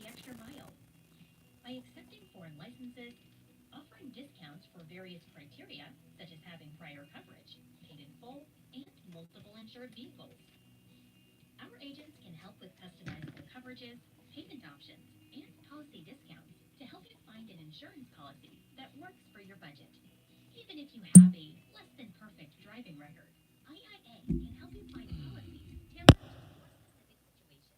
the extra mile. By accepting foreign licenses, offering discounts for various criteria, such as having prior coverage, paid in full, and multiple insured vehicles. Our agents can help with customizable coverages, payment options, and policy discounts to help you find an insurance policy that works for your budget. Even if you have a less than perfect driving record, IIA can help you find policies tailored to your specific situation.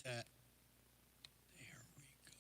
that. There we go.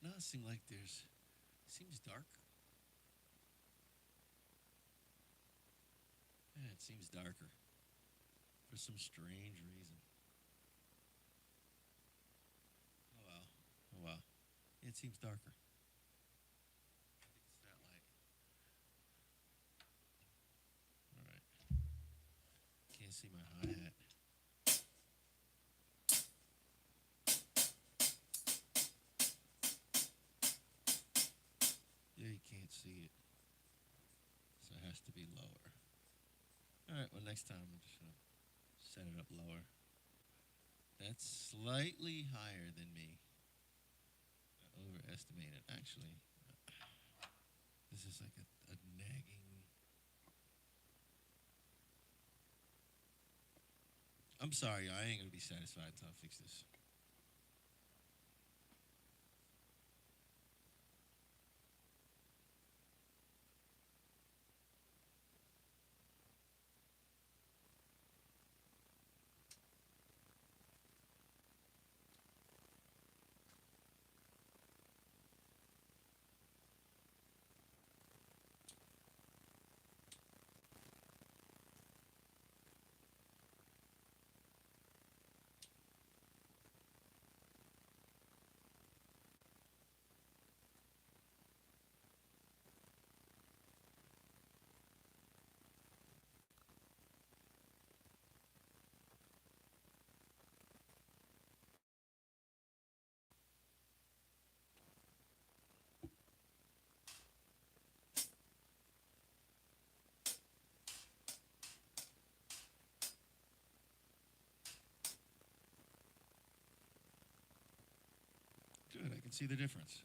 Now it seems like there's seems dark. Yeah, it seems darker for some strange reason. Oh well. Oh well. It seems darker. I think it's that light. All right. Can't see my hi hat. Yeah, you can't see it, so it has to be lower. All right. Well, next time I'm just gonna set it up lower. That's slightly higher than me. I overestimated. Actually, this is like a nagging. I'm sorry, I ain't gonna be satisfied until I fix this. Good, I can see the difference.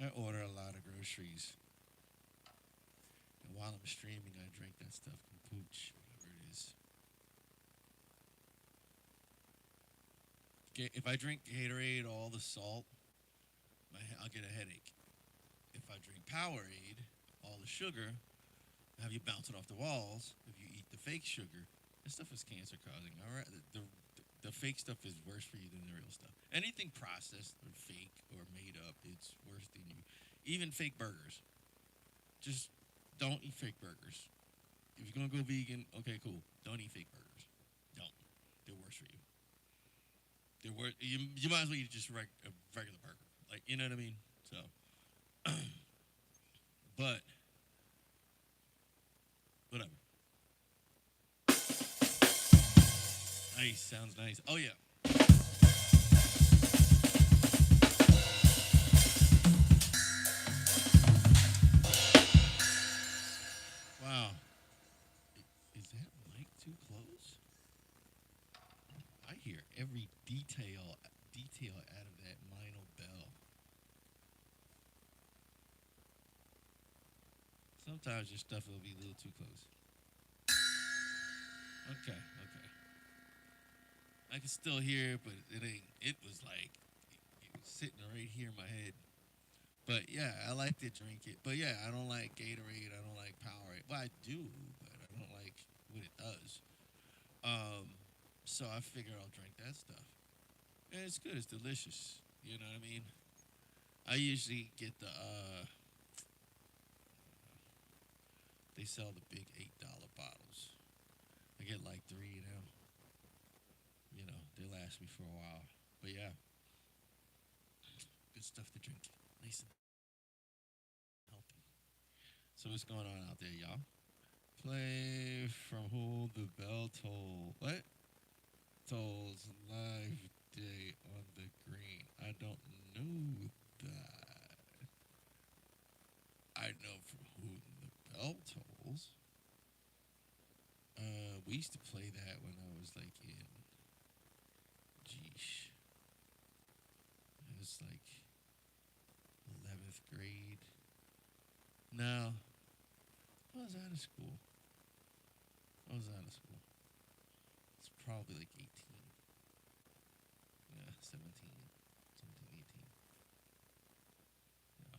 I order a lot of groceries. And while I'm streaming, I drink that stuff. Kombucha, whatever it is. If I drink Gatorade, all the salt, I'll get a headache. If I drink Powerade, all the sugar, have you bounce it off the walls. If you eat the fake sugar, this stuff is cancer causing. All right, the fake stuff is worse for you than the real stuff. Anything processed or fake or made up, it's worse than you. Even fake burgers. Just don't eat fake burgers. If you're gonna go vegan, okay, cool. Don't eat fake burgers. Don't. They're worse for you. They're worse. You might as well eat just a regular burger. Like, you know what I mean? So, but whatever. Nice, sounds nice. Oh yeah. Wow. Is that mic too close? I hear every detail out of that minor bell. Sometimes your stuff will be a little too close. Okay. I can still hear it, but it ain't. It was like it was sitting right here in my head. But yeah, I like to drink it. But yeah, I don't like Gatorade. I don't like Powerade. Well, I do, but I don't like what it does. So I figure I'll drink that stuff. And it's good. It's delicious. You know what I mean? I usually get the. They sell the big $8 bottles. I get like 3 now. You know, they last me for a while. But yeah, good stuff to drink. Nice and healthy. So what's going on out there, y'all? Play from who the bell toll. What? Tolls live day on the green. I don't know that. I know from who the bell tolls. We used to play that when I was like in it was like 11th grade. No, I was out of school. It's probably like 18. Yeah, 17, 18. Yeah.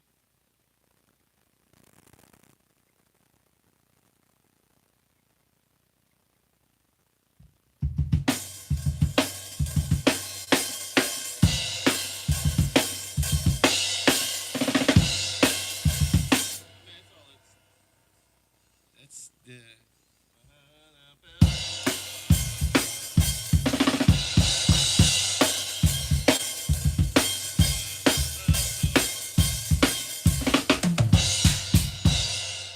That's the.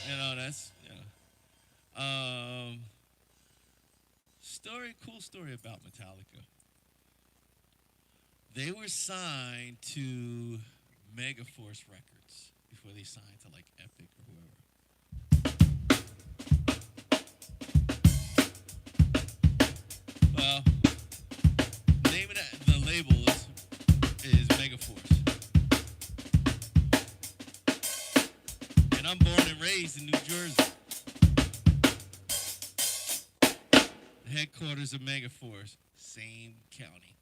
You know, that's cool story about Metallica. They were signed to Megaforce Records before they signed to like Epic or whoever. Well, the name of the label is Megaforce. And I'm born and raised in New Jersey. The headquarters of Megaforce, same county.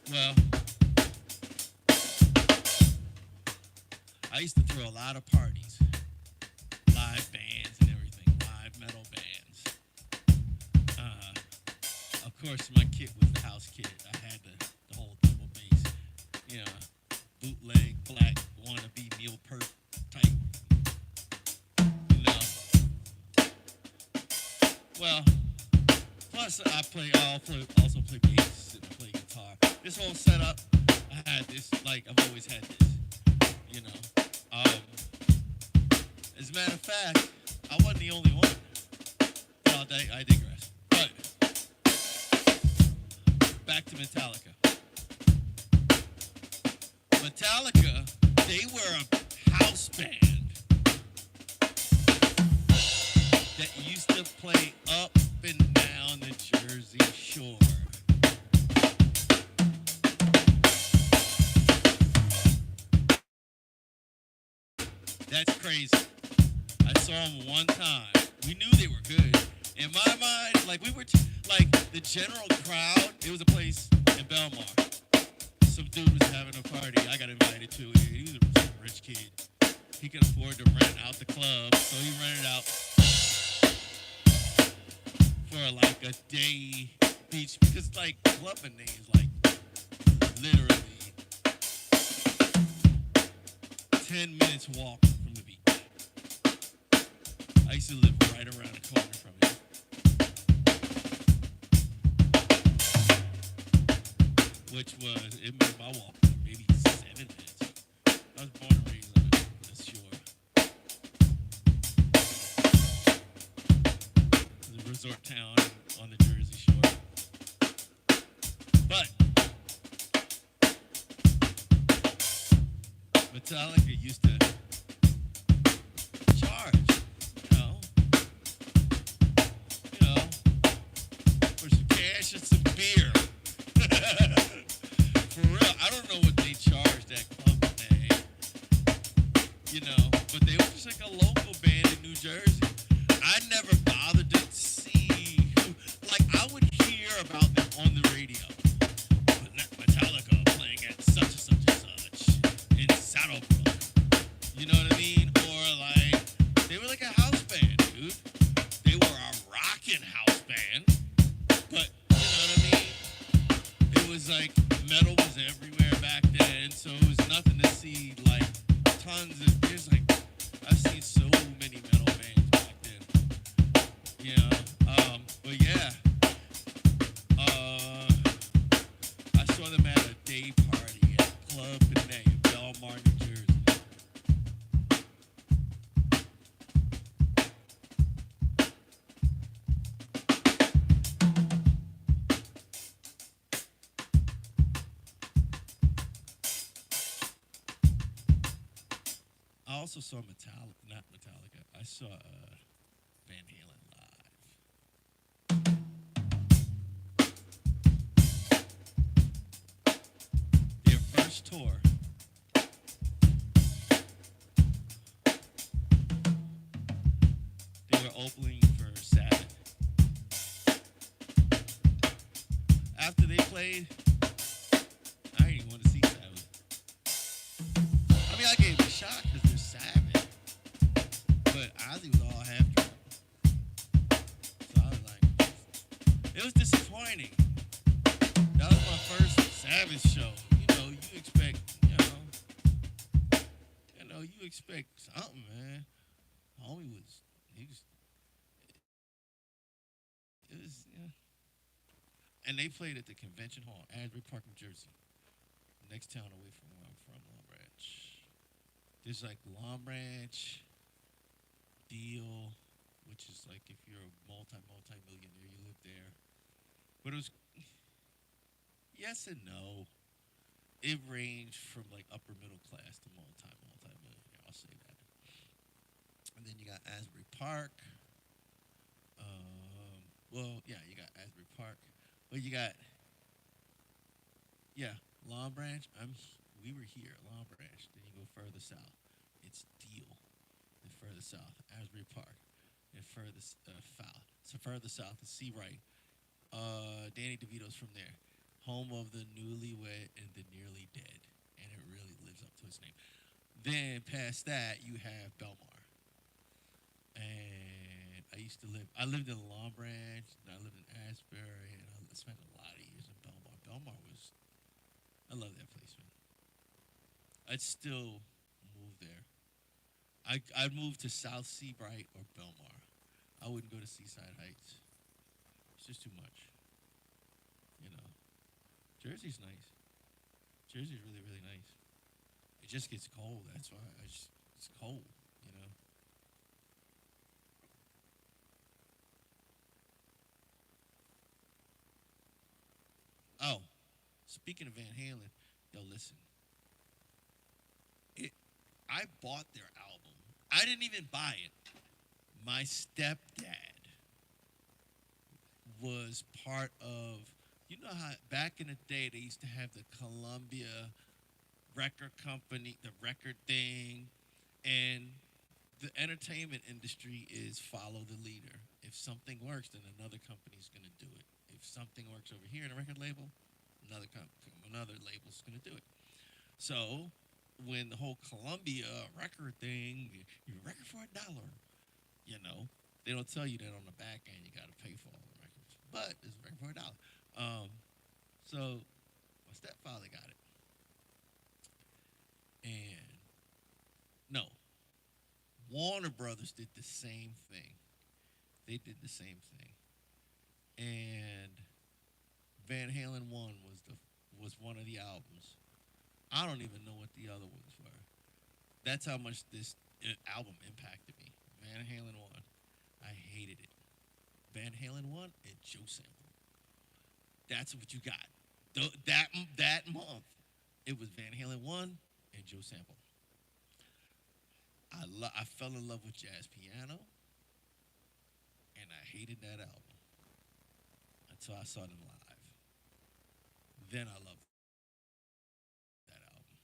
Well, I used to throw a lot of parties, live bands and everything, live metal bands. Of course, my kit was the house kit. I had the whole double bass, you know, bootleg, black, wannabe Neil Peart type, you know. Well, plus I also play bass and I play guitar. This whole setup, I had this, like I've always had this, you know. As a matter of fact, I wasn't the only one. Well, I digress. But back to Metallica. Metallica, they were a house band that used to play up and down the Jersey Shore. That's crazy. I saw them one time. We knew they were good. In my mind, like we were, like the general crowd. It was a place in Belmar. Some dude was having a party. I got invited to it. He was a rich kid. He could afford to rent out the club, so he rented out for like a day each because like clubbing is like literally 10 minutes walk from the beach. I used to live right around the corner from it. Which was, it made my walk maybe 7 minutes. I was born and raised on the shore. The resort town on the Jersey Shore. But Metallica used to charge, you know, for some cash and some beer. For real, I don't know what they charged that club today, but they were just like a local band in New Jersey. I never bothered to see who, like I would hear about them on the radio. Metallica playing at such and such and such in Saddlebrook. You know what I mean? Or like, they were like a house band, dude. They were a rockin' house band. But, you know what I mean? It was like, metal was everywhere back then, so it was nothing to see, like, tons of, there's like, I've seen so many metal bands back then. But yeah. I saw them at a day party at Club Benet in Belmar, New Jersey. I also saw not Metallica. I saw Van Halen live. Their first tour. They were opening for Sabbath. After they played, I didn't even want to see Sabbath. I mean, I gave it a shot because they're Sabbath, but Ozzy was all half drunk. So I was like, it was disappointing. That was my first Sabbath show. You expect something, man. Homie it was, yeah. And they played at the convention hall, Asbury Park, New Jersey. Next town away from where I'm from, Long Branch. There's like Long Branch, Deal, which is like if you're a multi-millionaire, you live there. But it was, yes and no. It ranged from like upper middle class to multi-millionaire. I'll say that. And then you got Asbury Park. You got Asbury Park. But you got, Long Branch. We were here, Long Branch. Then you go further south. It's Deal. Then further south, Asbury Park. And further south. So further south is Seawright. Danny DeVito's from there. Home of the newlywed and the nearly dead. And it really lives up to its name. Then past that, you have Belmar. And I lived in Long Branch, and I lived in Asbury, and I spent a lot of years in Belmar. I love that place, man. I'd still move there. I'd move to South Seabright or Belmar. I wouldn't go to Seaside Heights. It's just too much. Jersey's nice. Jersey's really, really nice. It just gets cold. That's why it's cold, Oh, speaking of Van Halen, yo, listen. I bought their album. I didn't even buy it. My stepdad was part of, how back in the day they used to have the Columbia record company, the record thing, and entertainment industry is follow the leader. If something works, then another company's gonna do it. If something works over here in a record label, another label's gonna do it. So when the whole Columbia record thing, you record for $1, you know, they don't tell you that on the back end you gotta pay for all the records. But it's a record for $1. So my stepfather got it, and no, Warner Brothers did the same thing. They did the same thing, and Van Halen One was one of the albums. I don't even know what the other ones were. That's how much this album impacted me. Van Halen One, I hated it. Van Halen One and Joe Sample. That's what you got. That month, it was Van Halen One and Joe Sample. I fell in love with jazz piano, and I hated that album until I saw them live. Then I loved that album.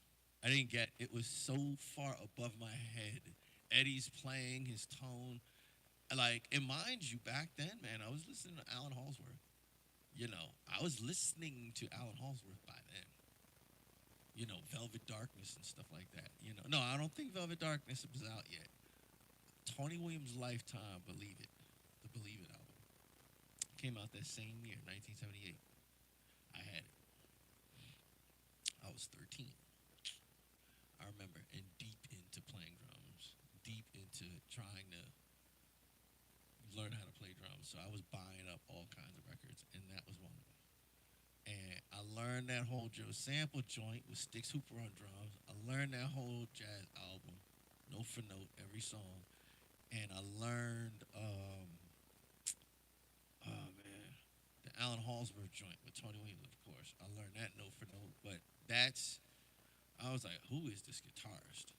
I didn't get it was so far above my head. Eddie's playing his tone, like, and mind you, back then, man, I was listening to Alan Halsworth. You know, I was listening to Alan Halsworth by then. You know, Velvet Darkness and stuff like that. You know, no, I don't think Velvet Darkness was out yet. Tony Williams' Lifetime, Believe It, the Believe It album, came out that same year, 1978. I had it. I was 13. I remember, and deep into playing drums, deep into trying to learn how to play drums. So I was buying up all kinds of records, and that was one of them. And I learned that whole Joe Sample joint with Sticks Hooper on drums. I learned that whole jazz album, note for note, every song. And I learned, oh man, the Alan Halsworth joint with Tony Williams, of course. I learned that note for note. But I was like, who is this guitarist?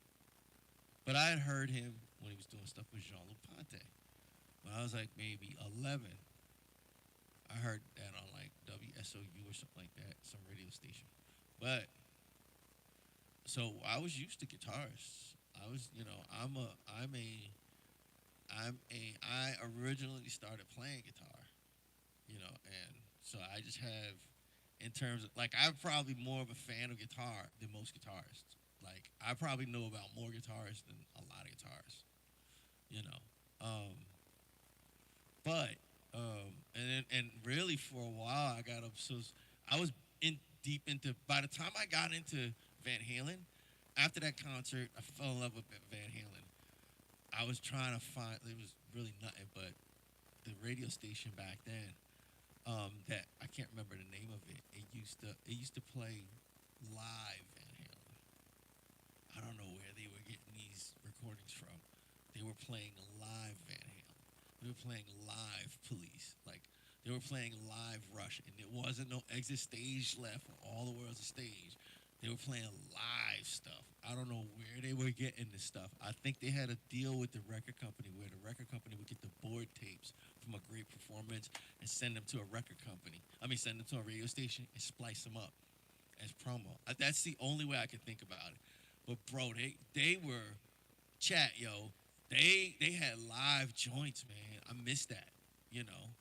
But I had heard him when he was doing stuff with Jean-Luc Ponty. When I was like maybe 11, I heard that on like WSOU or something like that, some radio station. But so I was used to guitarists. I was, you know, I originally started playing guitar, you know, and so I just have, in terms of, like, I'm probably more of a fan of guitar than most guitarists. Like, I probably know about more guitarists than a lot of guitarists, you know. But and really for a while I got obsessed. I was in deep into. By the time I got into Van Halen, after that concert, I fell in love with Van Halen. I was trying to find. It was really nothing, but the radio station back then, that I can't remember the name of it. It used to play live Van Halen. I don't know where they were getting these recordings from. They were playing live Van Halen. They were playing live Police. Like, they were playing live Rush, and there wasn't no exit stage left or All the World's a Stage. They were playing live stuff. I don't know where they were getting this stuff. I think they had a deal with the record company where the record company would get the board tapes from a great performance and send them to a record company. Send them to a radio station and splice them up as promo. That's the only way I can think about it. But bro, they were chat, yo. They had live joints, man. I miss that, you know.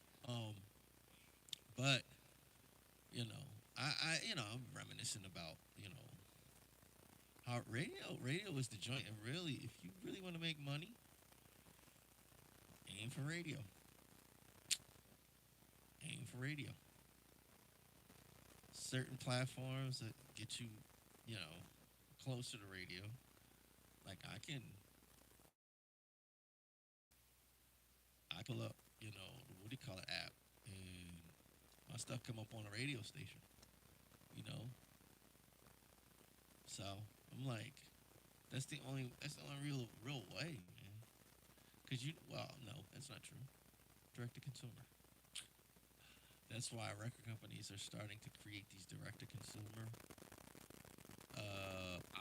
But you know, I'm reminiscing about, how radio is the joint. And really, if you really want to make money, aim for radio. Aim for radio. Certain platforms that get you, you know, closer to radio. Like, I pull up, what do you call it, app, and my stuff come up on a radio station, you know. So I'm like, that's the only real way, man. Cause no, that's not true. Direct to consumer. That's why record companies are starting to create these direct to consumer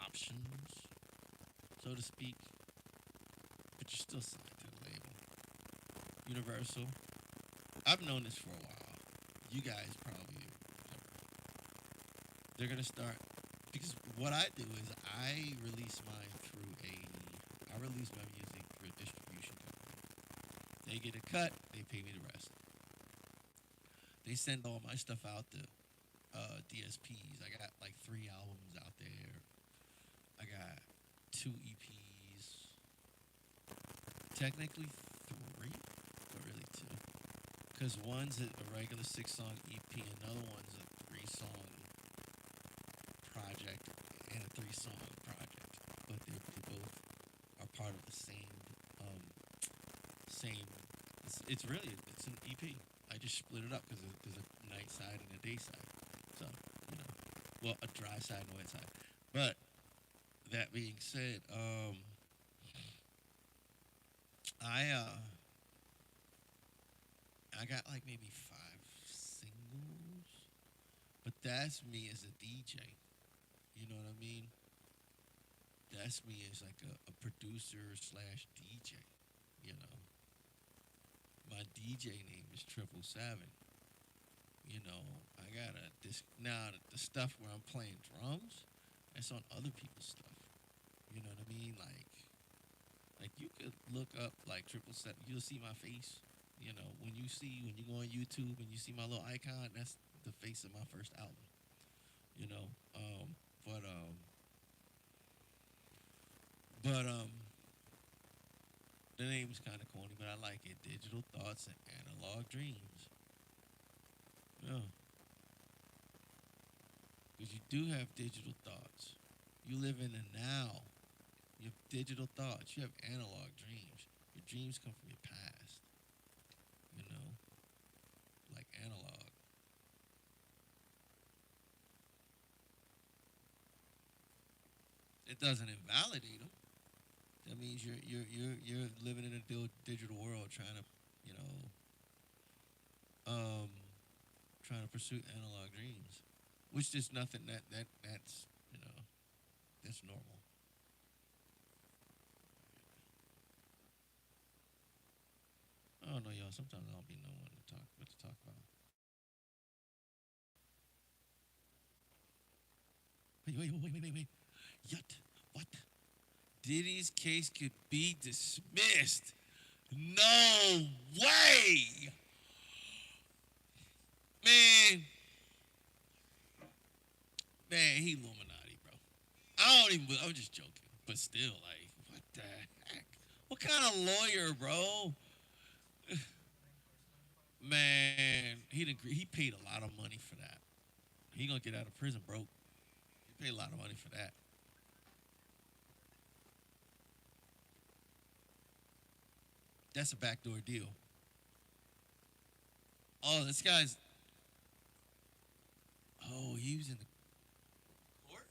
options, so to speak. But you're still signed to the label. Universal. I've known this for a while. You guys probably. They're gonna start, because what I do is I release my music through a distributor. They get a cut. They pay me the rest. They send all my stuff out to DSPs. I got like 3 albums out there. I got 2 EPs. Technically 3, but really 2. Because one's a regular 6-song EP, another one's a 3-song project and a 3-song project. But they both are part of the same. It's really it's an EP. I just split it up because there's a night side and a day side. So well, a dry side and a wet side. But that being said, I got like maybe 5 singles, but that's me as a DJ. You know what I mean? That's me as like a producer slash DJ. You know, my DJ name is 777. I got a disc now. The stuff where I'm playing drums, that's on other people's stuff. You know what I mean? Like you could look up like 777. You'll see my face. When you go on YouTube and you see my little icon, that's the face of my first album. You know, but the name's kind of corny, but I like it. Digital Thoughts and Analog Dreams. Yeah. Because you do have digital thoughts. You live in the now. You have digital thoughts. You have analog dreams. Your dreams come from your past. Like analog. It doesn't invalidate them. That means you're living in a digital world, trying to, trying to pursue analog dreams, which is nothing that's that's normal. I don't know, y'all. Sometimes I don't be knowing what to talk about. Wait. Yet, what? Diddy's case could be dismissed. No way! Man, he Illuminati, bro. I'm just joking. But still, like, what the heck? What kind of lawyer, bro? Man, he paid a lot of money for that. He gonna get out of prison broke. He paid a lot of money for that. That's a backdoor deal. Oh, this guy's. Oh, he was in the court?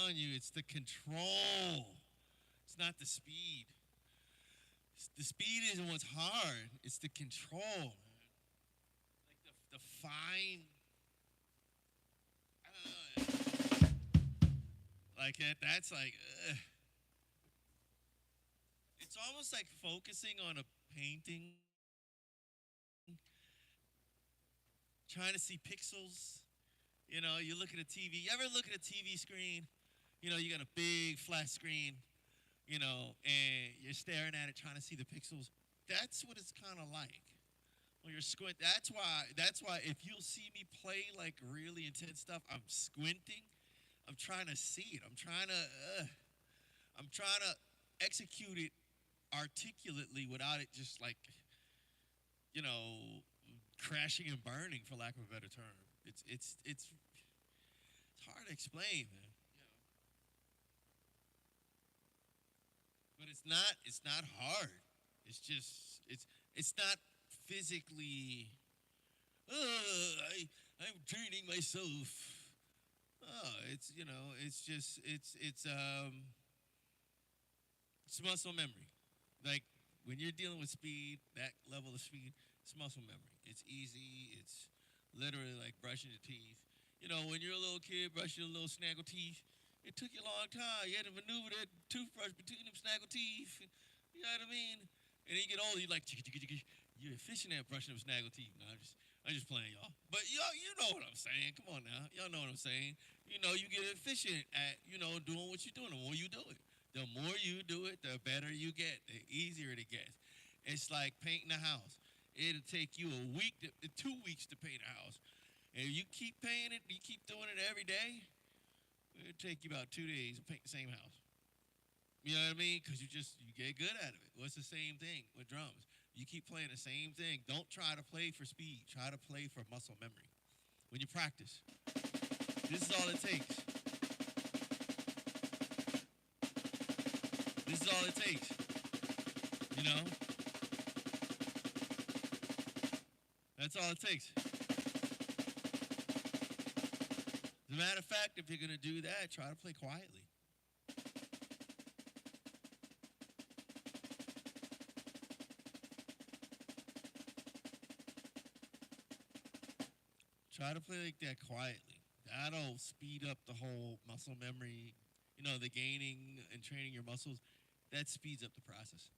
telling you, it's the control. It's not the speed. The speed isn't what's hard. It's the control, man. Like the fine. Like that. That's like. It's almost like focusing on a painting, trying to see pixels. You know, you look at a TV. You ever look at a TV screen? You know, you got a big flat screen, you know, and you're staring at it trying to see the pixels. That's what it's kind of like when you're squint. That's why if you'll see me play like really intense stuff, I'm squinting. I'm trying to see it. I'm trying to execute it articulately without it just like, you know, crashing and burning, for lack of a better term. It's hard to explain, man. You know, but it's not hard. It's just it's not physically. I'm training myself. Oh, it's you know, it's just it's muscle memory. Like when you're dealing with speed, that level of speed, it's muscle memory. It's easy. It's literally like brushing your teeth. You know, when you're a little kid brushing your little snaggle teeth, it took you a long time. You had to maneuver that toothbrush between them snaggle teeth. You know what I mean? And then you get older, you're like, you're efficient at brushing them snaggle teeth. No, I'm just playing, y'all. But y'all, you know what I'm saying. Come on now. Y'all know what I'm saying. You know, you get efficient at, you know, doing what you're doing. The more you do it, the better you get, the easier it gets. It's like painting a house. It'll take you 2 weeks to paint a house. And if you keep painting it, you keep doing it every day, it'll take you about 2 days to paint the same house. You know what I mean? Because you get good at it. Well, it's the same thing with drums. You keep playing the same thing. Don't try to play for speed. Try to play for muscle memory. When you practice, this is all it takes. This is all it takes. You know? That's all it takes. As a matter of fact, if you're going to do that, try to play quietly. Try to play like that quietly. That'll speed up the whole muscle memory, you know, the gaining and training your muscles. That speeds up the process.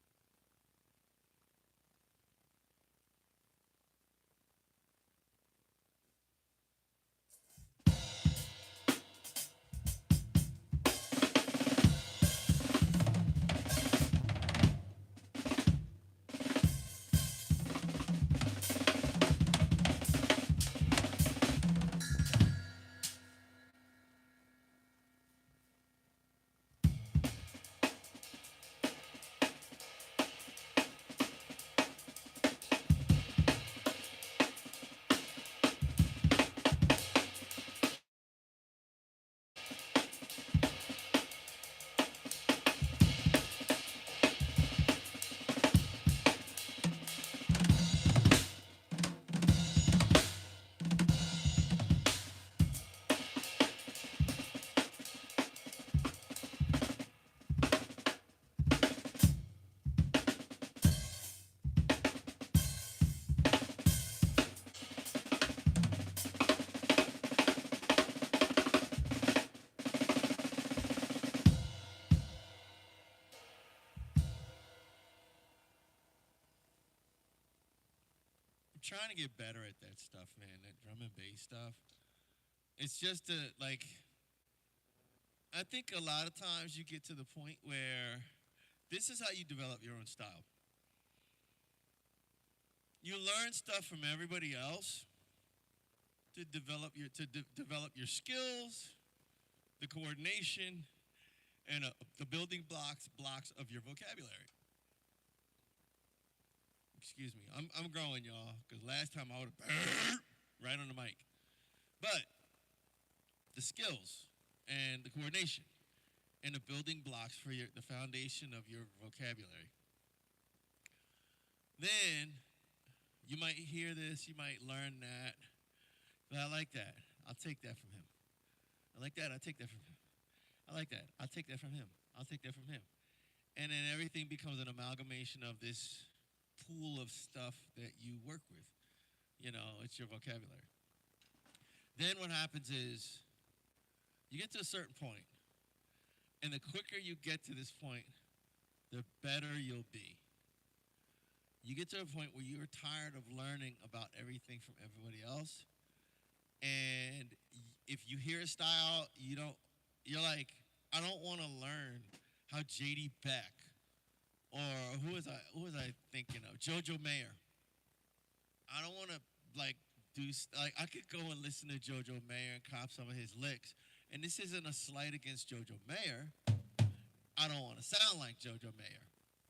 I'm trying to get better at that stuff, man. That drum and bass stuff. It's just like, I think a lot of times you get to the point where this is how you develop your own style. You learn stuff from everybody else to develop your skills, the coordination, and the building blocks of your vocabulary. Excuse me, I'm growing, y'all, because last time I would have right on the mic. But the skills and the coordination and the building blocks for the foundation of your vocabulary. Then you might hear this, you might learn that. But I like that. I'll take that from him. I like that. I'll take that from him. I like that. I'll take that from him. I'll take that from him. And then everything becomes an amalgamation of this pool of stuff that you work with. You know, it's your vocabulary. Then what happens is you get to a certain point, and the quicker you get to this point, the better you'll be. You get to a point where you're tired of learning about everything from everybody else, and if you hear a style, you don't. You're like, I don't want to learn how JD Beck or who was I thinking of? Jojo Mayer. I don't want to like like I could go and listen to Jojo Mayer and cop some of his licks. And this isn't a slight against Jojo Mayer. I don't want to sound like Jojo Mayer.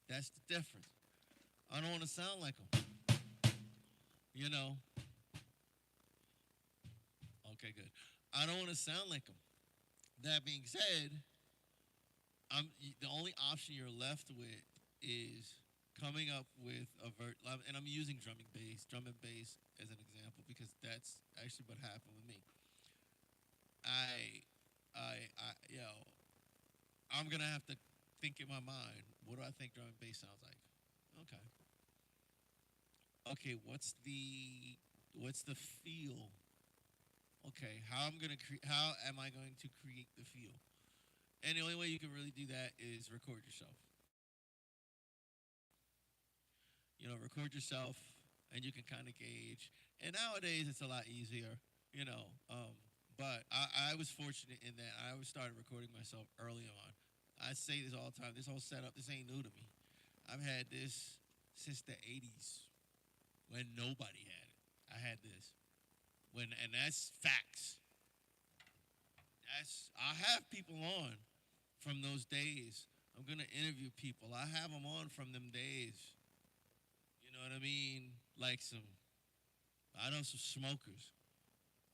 That's the difference. I don't want to sound like him. You know. Okay, good. I don't want to sound like him. That being said, the only option you're left with is coming up with and I'm using drum and bass as an example because that's actually what happened with me. I, I'm gonna have to think in my mind, what do I think drum and bass sounds like? Okay. Okay, what's the feel? Okay, how am I going to create the feel? And the only way you can really do that is record yourself. Record yourself, and you can kind of gauge. And nowadays, it's a lot easier, you know. But I was fortunate in that I started recording myself early on. I say this all the time. This whole setup, this ain't new to me. I've had this since the '80s when nobody had it. I had this and that's facts. I have people on from those days. I'm gonna interview people. I have them on from them days. You know what I mean? Like I know some smokers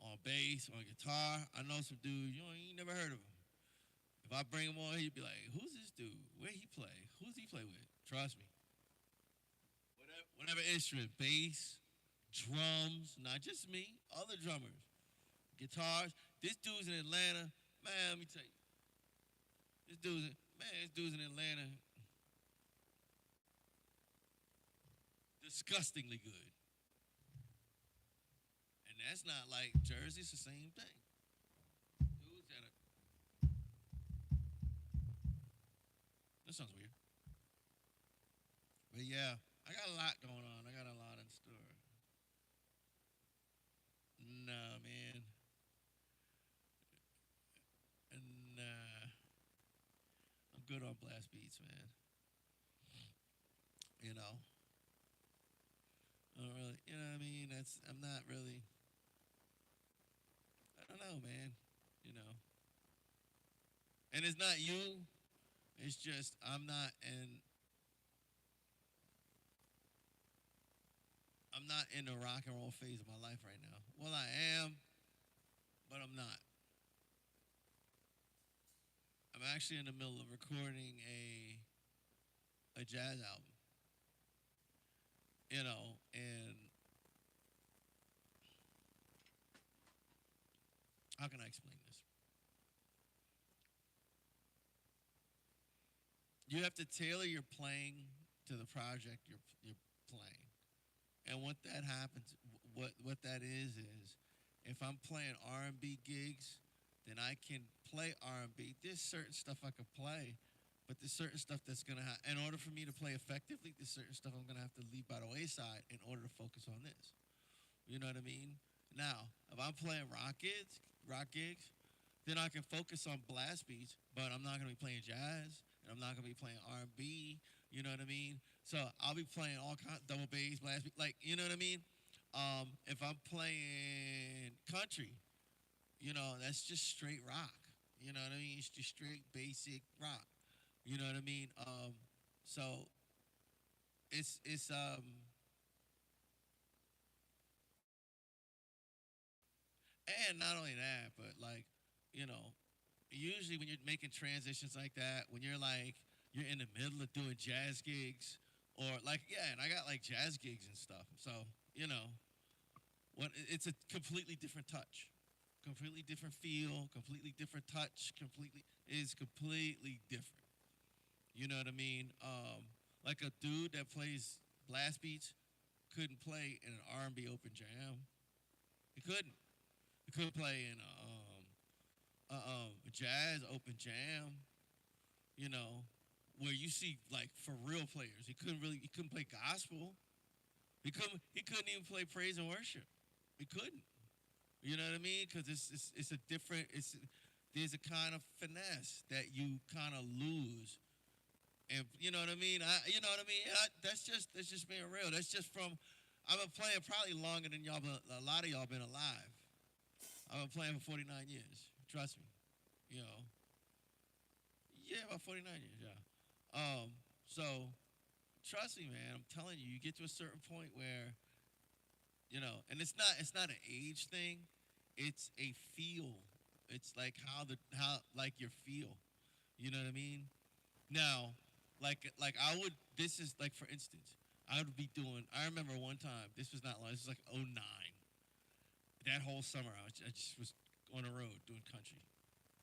on bass, on guitar. I know some dudes, you ain't never heard of him. If I bring him on, he'd be like, who's this dude? Where he play? Who's he play with? Trust me. Whatever instrument, bass, drums, not just me, other drummers, guitars. This dude's in Atlanta. Man, let me tell you. This dude's in Atlanta. Disgustingly good. And that's not like Jersey, it's the same thing. Dudes that are, that sounds weird. But yeah, I got a lot going on. I got a lot in store. Nah, man. Nah. I'm good on blast beats, man. You know. I don't really, you know what I mean? I'm not really, I don't know, man. You know. And it's not you. It's just I'm not in the rock and roll phase of my life right now. Well, I am, but I'm not. I'm actually in the middle of recording a jazz album. And how can I explain this? You have to tailor your playing to the project you're playing. And what that happens, what that is if I'm playing R&B gigs, then I can play R&B. There's certain stuff I can play, but there's certain stuff that's gonna in order for me to play effectively, there's certain stuff I'm gonna have to leave by the wayside in order to focus on this. You know what I mean? Now, if I'm playing rock gigs, then I can focus on blast beats, but I'm not gonna be playing jazz, and I'm not gonna be playing R&B. You know what I mean? So I'll be playing all kinds double bass, blast beat, like you know what I mean. If I'm playing country, that's just straight rock. You know what I mean? It's just straight basic rock. You know what I mean? So it's and not only that, but like, you know, usually when you're making transitions like that, when you're in the middle of doing jazz gigs, or like and I got like jazz gigs and stuff. So it's a completely different touch, completely different feel, completely different touch, completely different. You know what I mean? Like a dude that plays blast beats couldn't play in an R&B open jam. He couldn't. He couldn't play in a jazz open jam. You know, where you see like for real players. He couldn't play gospel. He couldn't even play praise and worship. He couldn't. You know what I mean? Because it's a different. There's a kind of finesse that you kind of lose. And you know what I mean? You know what I mean? That's just being real. That's just from. I've been playing probably longer than y'all. A lot of y'all been alive. I've been playing for 49 years. Trust me. You know. Yeah, about 49 years. Yeah. So trust me, man. I'm telling you, you get to a certain point where and it's not an age thing. It's a feel. It's like how like your feel. You know what I mean? Now, like I would. This is like for instance, I would be doing. I remember one time. This was not long. This was like '09. That whole summer, I just was on the road doing country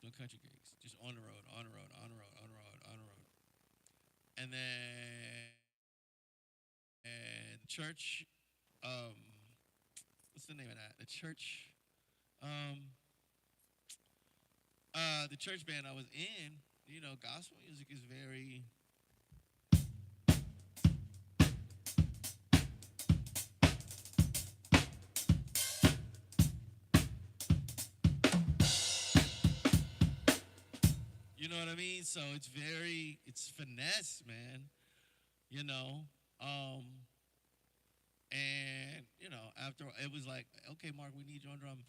gigs, just on the road, on the road, on the road, on the road, on the road. And then and church. Um, what's the name of that? Um, the church band I was in. Gospel music is very. You know what I mean? So it's finesse, man. You know, um, and after it was like, okay, Mark, we need you on drums.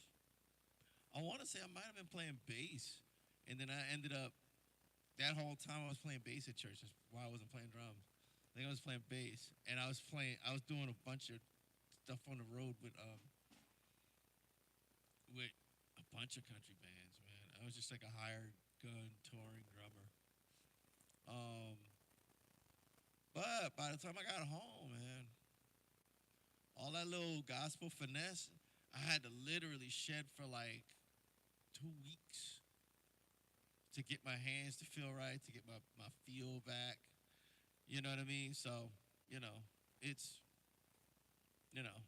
I want to say I might have been playing bass, and then I ended up that whole time I was playing bass at church. That's why I wasn't playing drums. I think I was playing bass, and I was doing a bunch of stuff on the road with a bunch of country bands, man. I was just like a hired gun touring drummer. Um, but by the time I got home, man, all that little gospel finesse, I had to literally shed for like 2 weeks to get my hands to feel right, to get my feel back. You know what I mean? So, you know, it's, you know,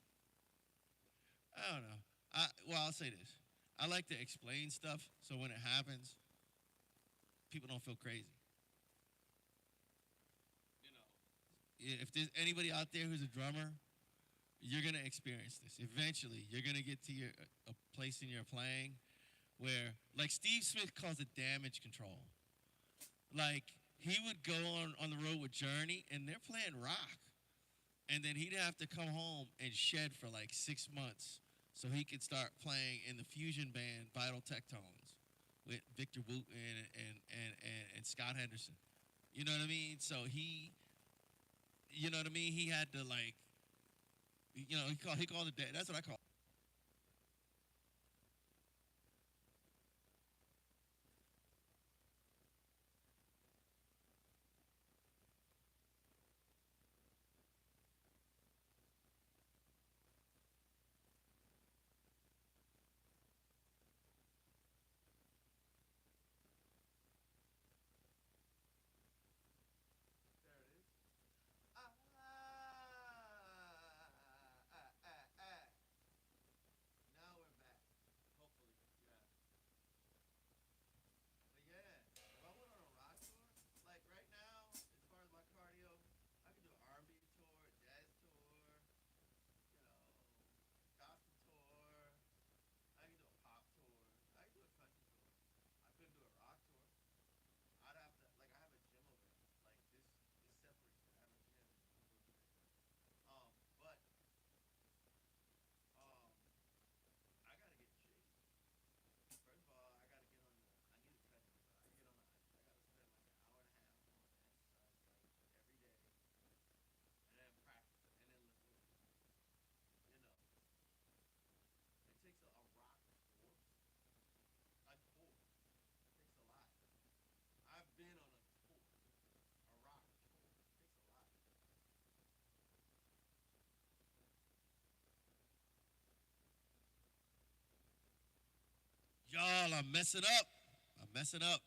I don't know. I'll say this. I like to explain stuff so when it happens, people don't feel crazy. You know, if there's anybody out there who's a drummer, you're gonna experience this. Eventually, you're gonna get to a place in your playing where, like Steve Smith calls it damage control. Like he would go on the road with Journey, and they're playing rock, and then he'd have to come home and shed for like 6 months so he could start playing in the fusion band Vital Tectones with Victor Wooten and Scott Henderson. You know what I mean? So you know what I mean? He had to like, he called it that. That's what I call. There it is. Ah, ah, ah, ah. Y'all, I'm messing up. I'm messing up.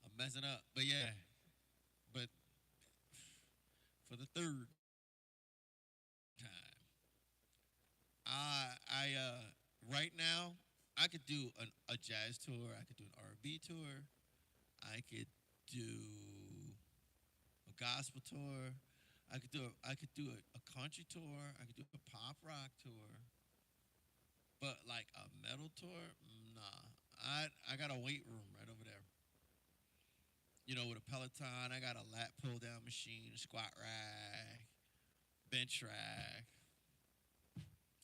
I'm messing up. But yeah, but for the third time, I right now I could do a jazz tour. I could do an R&B tour. I could do a gospel tour. I could do a country tour. I could do a pop rock tour. But like a metal tour, nah. I got a weight room right over there. You know, with a Peloton, I got a lat pull down machine, a squat rack, bench rack,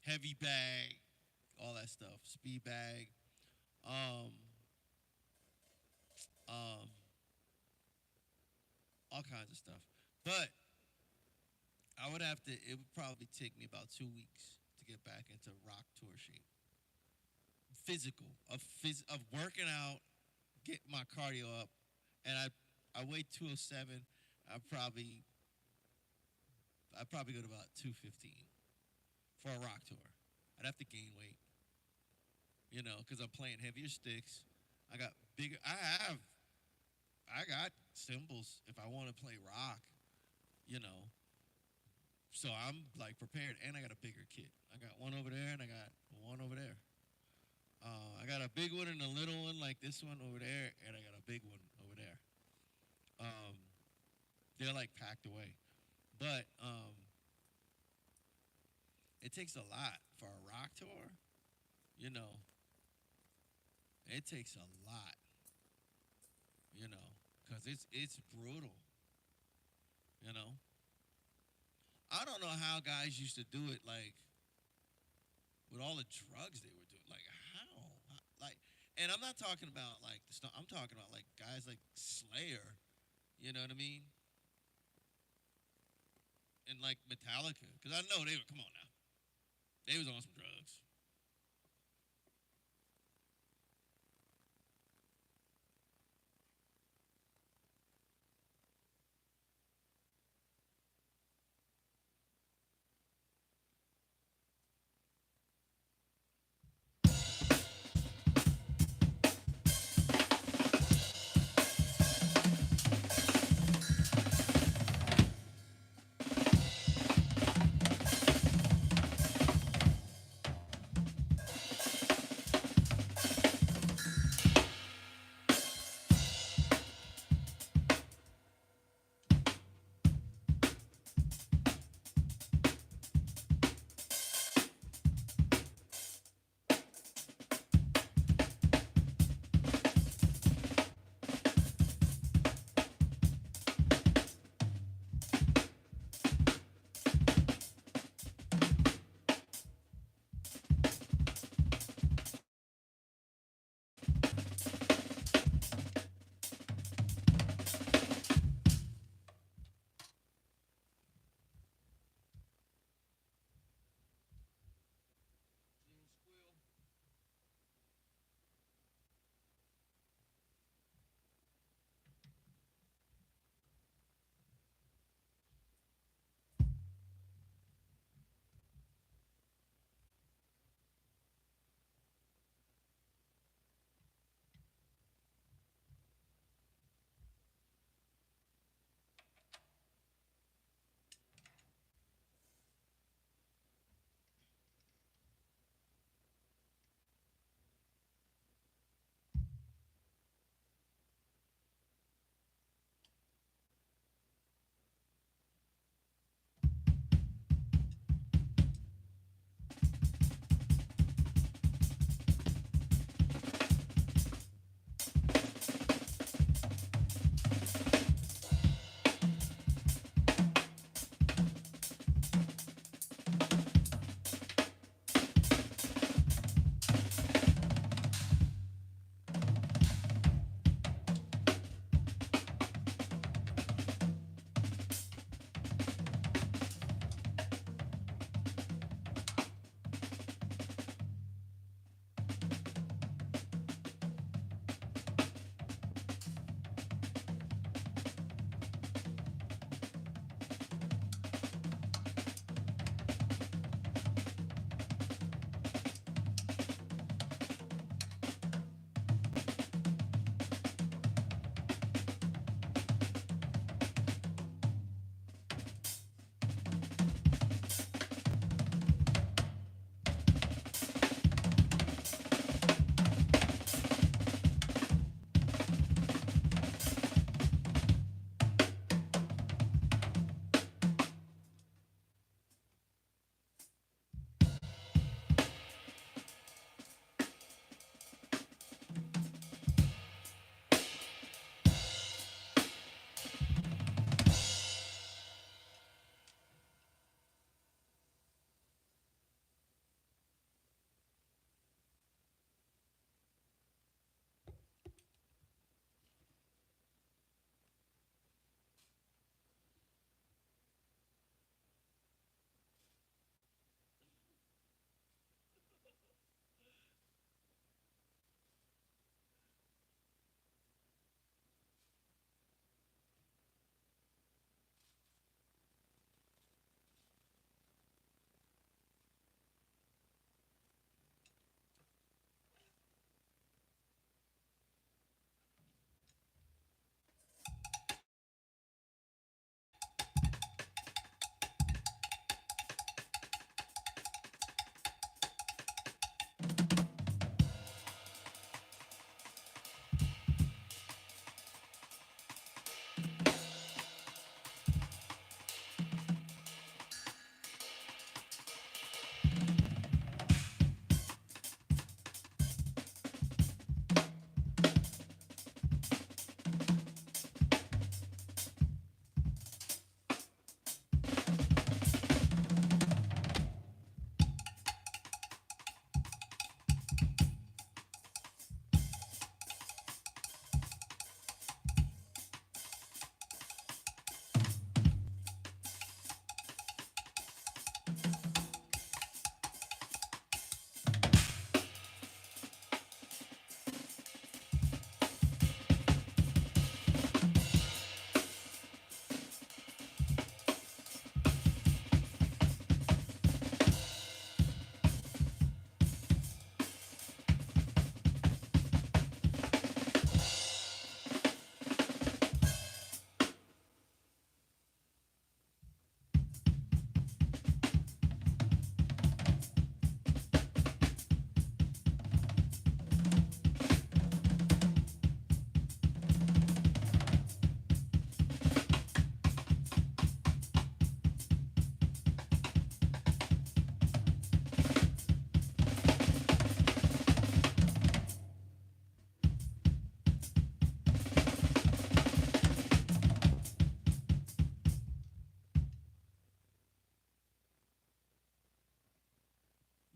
heavy bag, all that stuff, speed bag, um, um, all kinds of stuff. But I would have to. It would probably take me about 2 weeks to get back into rock tour shape. Physical of working out, get my cardio up, and I weigh 207. I probably I probably go to about 215 for a rock tour. I'd have to gain weight, you know, because I'm playing heavier sticks. I got bigger. I got cymbals if I want to play rock, you know. So I'm like prepared, and I got a bigger kit. I got one over there, and I got one over there. I got a big one and a little one like this one over there, and I got a big one over there. Um, they're like packed away, but it takes a lot for a rock tour. You know, it takes a lot. You know, cause it's brutal. You know, I don't know how guys used to do it like with all the drugs they were doing. Like how? Like, and I'm not talking about like the stuff. I'm talking about like guys like Slayer. You know what I mean? And like Metallica, because I know they were. Come on now, they was on some drugs.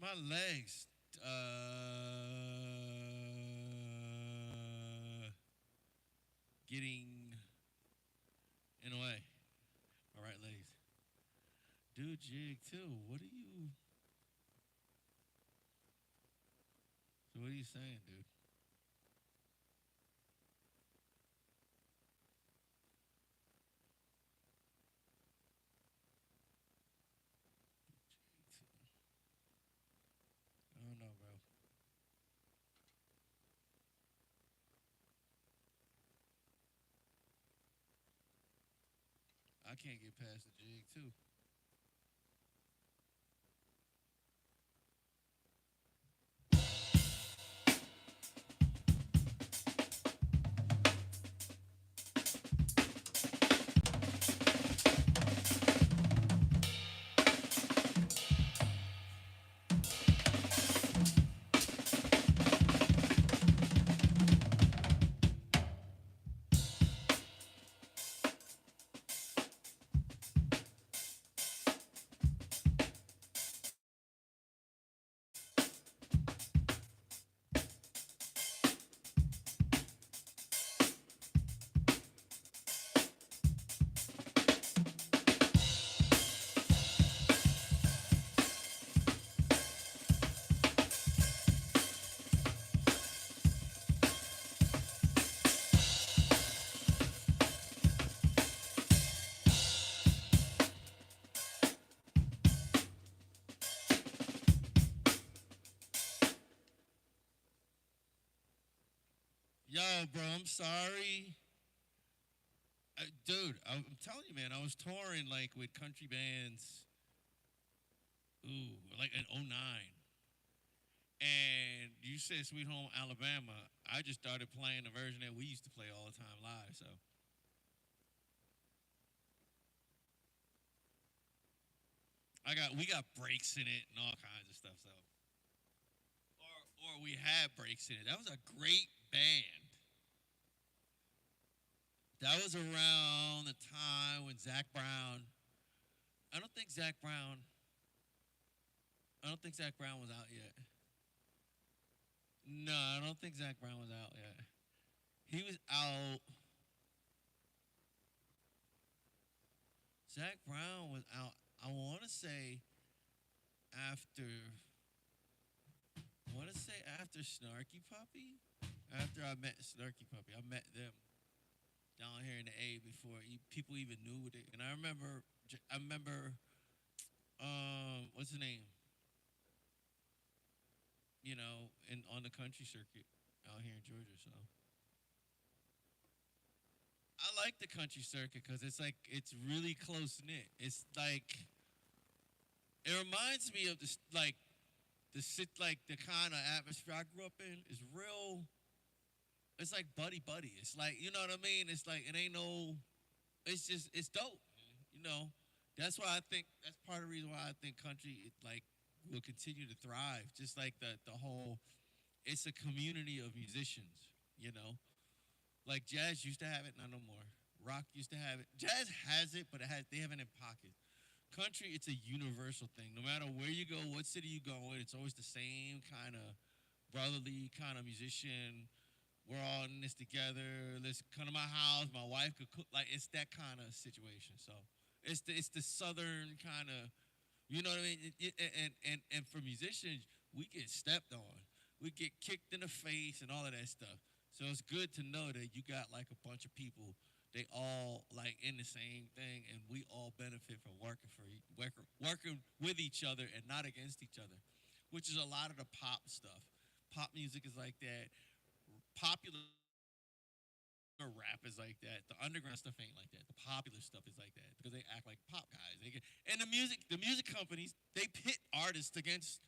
My legs. Getting in a way. My right legs. Do jig too. What are you? So what are you saying, dude? I don't know, bro. I can't get past the jig too. Yo, bro, I'm sorry. Dude, I'm telling you, man, I was touring like with country bands. Ooh, like in '09. And you said Sweet Home Alabama. I just started playing the version that we used to play all the time live. So we got breaks in it and all kinds of stuff. So or we had breaks in it. That was a great band. That was around the time when Zach Brown. I don't think Zach Brown. I don't think Zach Brown was out yet. No, I don't think Zach Brown was out yet. He was out. Zach Brown was out. I want to say after. I want to say after Snarky Puppy. After I met Snarky Puppy, I met them down here in the A before people even knew what they. And I remember, what's his name? You know, in on the country circuit out here in Georgia. So I like the country circuit because it's like it's really close knit. It's like it reminds me of this like like the kind of atmosphere I grew up in. Is real. It's like buddy buddy. It's like you know what I mean. It's like it ain't no. It's just it's dope. You know. That's why I think that's part of the reason why I think country like will continue to thrive. Just like the whole. It's a community of musicians. You know. Like jazz used to have it, not no more. Rock used to have it. Jazz has it, but they have it in pockets. Country, it's a universal thing. No matter where you go, what city you go in, it's always the same kind of brotherly kind of musician. We're all in this together. Let's come to my house. My wife could cook. Like it's that kind of situation. So it's the southern kind of, you know what I mean. And for musicians, we get stepped on. We get kicked in the face and all of that stuff. So it's good to know that you got like a bunch of people. They all like in the same thing, and we all benefit from working with each other and not against each other, which is a lot of the pop stuff. Pop music is like that. Popular rap is like that. The underground stuff ain't like that. The popular stuff is like that because they act like pop guys. And the music companies, they pit artists against.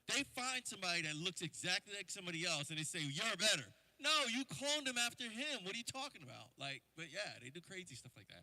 They find somebody that looks exactly like somebody else, and they say you're better. No, you cloned him after him. What are you talking about? Like, but yeah, they do crazy stuff like that.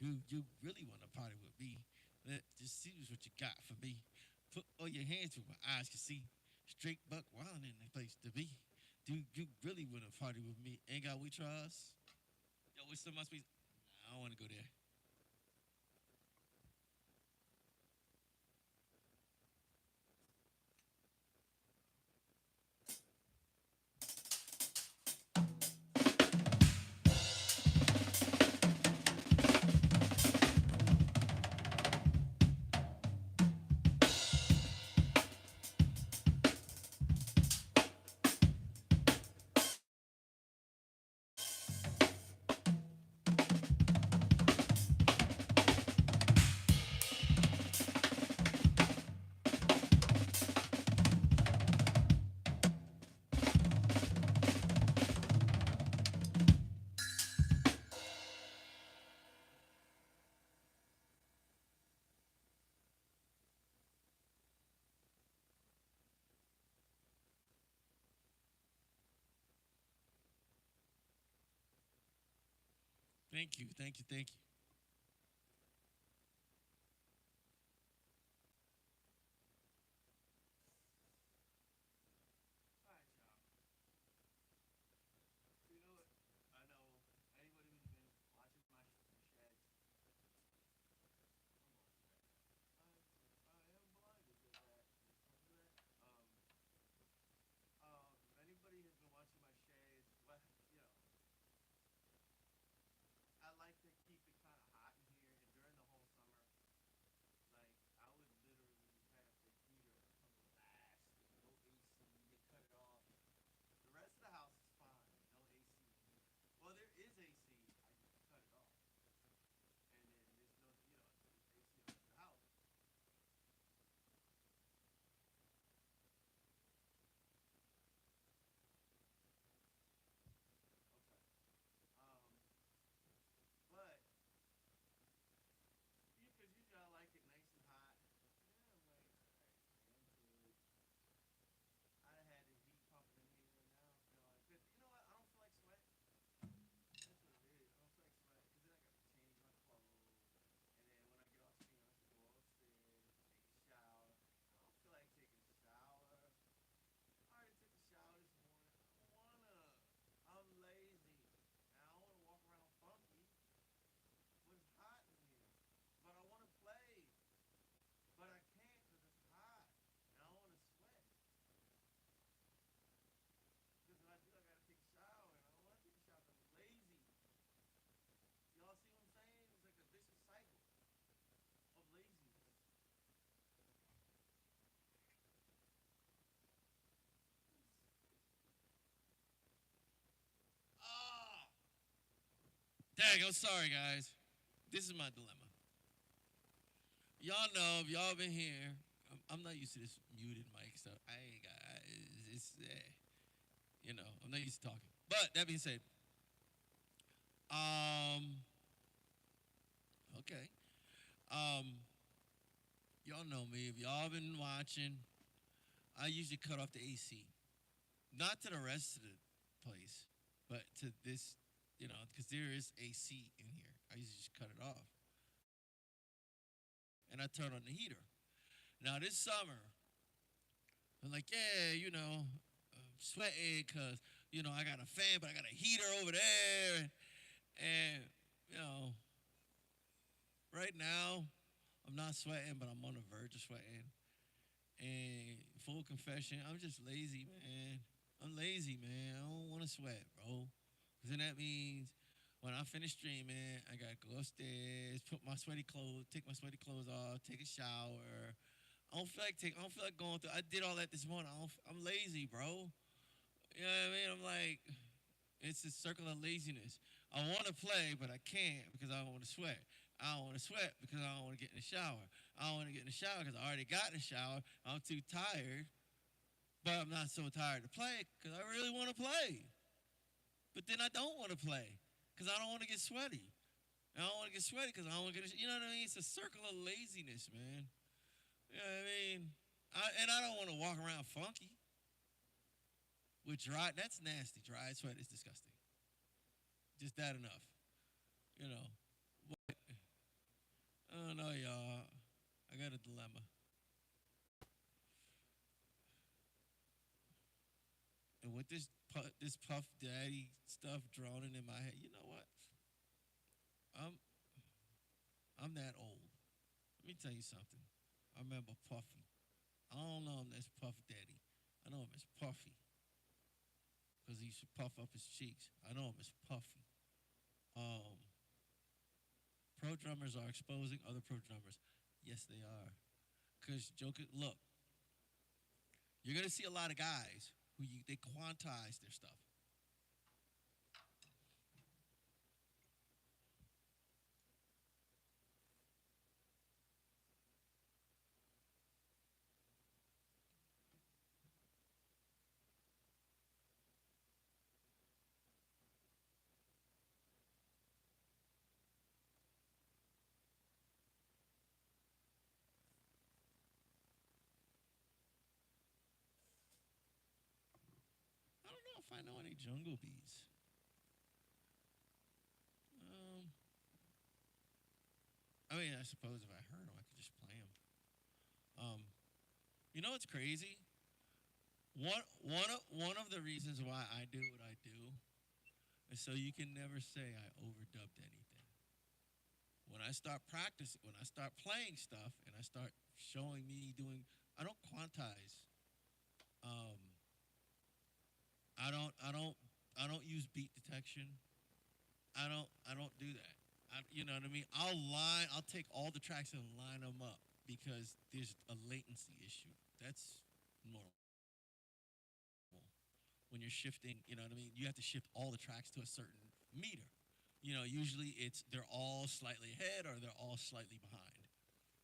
You really want to party with me? Just see what you got for me. Put all your hands where my eyes can see. Straight buck wild in the place to be. Do you really want to party with me? Ain't got we trust? Yo, what's some of my speech? I don't want to go there. Thank you, thank you, thank you. All right, y'all. You know what? I know anybody who's been watching my sheds. Come on, man. I am blinded to that. Um, if anybody has been watching my shades, well, you know, I like to keep it kind of hot in here, and during the whole summer, like I would literally have the heater on blast, no AC. You cut it off. The rest of the house is fine, no AC in here. Well, there is AC. I just cut it off, and then there's no, there's AC in the rest of the house. Okay. Um, but because usually I like it nice and hot. Yeah, I'm like, all right, man, good. I had the heat pumping in here, and now I feel like, cause you know what? I don't feel like sweating. That's what it is. I don't feel like sweating, cause then I gotta change my clothes, and then when I get off steam, I have to go upstairs, take a shower. I don't feel like taking a shower. I already took a shower this morning. I don't wanna. I'm lazy, and I don't wanna walk around funky. But it's hot in here. But I wanna play. But I can't because it's hot. And I don't wanna sweat. Because if I do, I gotta take a shower, and I don't wanna take a shower because I'm lazy. Y'all see what I'm saying? It's like a vicious cycle of laziness. Ah! Dang, I'm sorry, guys. This is my dilemma. Y'all know if y'all been here, I'm not used to this muted mic stuff. I ain't got I'm not used to talking. But that being said, um, okay, um, y'all know me. If y'all been watching, I usually cut off the AC, not to the rest of the place, but to this, because there is AC in here. I usually just cut it off, and I turn on the heater. Now this summer, I'm like, yeah, I'm sweating because I got a fan, but I got a heater over there, and you know, right now I'm not sweating, but I'm on the verge of sweating. And full confession, I'm just lazy, man. I'm lazy, man. I don't want to sweat, bro. Cause then that means when I finish streaming, I gotta go upstairs, take my sweaty clothes off, take a shower. I don't feel like going through. I did all that this morning. I'm lazy, bro. You know what I mean? I'm like, it's a circle of laziness. I want to play, but I can't because I don't want to sweat. I don't want to sweat because I don't want to get in the shower. I don't want to get in the shower because I already got in the shower. I'm too tired, but I'm not so tired to play because I really want to play. But then I don't want to play because I don't want to get sweaty. I don't want to get sweaty because I don't want to get, you know what I mean? It's a circle of laziness, man. You know what I mean? And I don't want to walk around funky with dry. That's nasty. Dry sweat is disgusting. Just that enough, you know. Oh no, y'all. I got a dilemma. And with this Puff Daddy stuff droning in my head, you know what? I'm I'm that old. Let me tell you something. I remember Puffy. I don't know him as Puff Daddy. I know him as Puffy because he used to puff up his cheeks. I know him as Puffy. Um, pro drummers are exposing other pro drummers. Yes, they are. Because Joker, look, you're gonna see a lot of guys they quantize their stuff. I don't know if I know any jungle bees. Um, I mean, I suppose if I heard them, I could just play them. Um, you know what's crazy? One of the reasons why I do what I do is so you can never say I overdubbed anything. When I start practicing, when I start playing stuff, and I start showing me doing, I don't quantize. Um, I don't use beat detection. I don't do that. You know what I mean? I'll take all the tracks and line them up because there's a latency issue. That's normal. When you're shifting, you know what I mean? You have to shift all the tracks to a certain meter. Usually they're all slightly ahead or they're all slightly behind.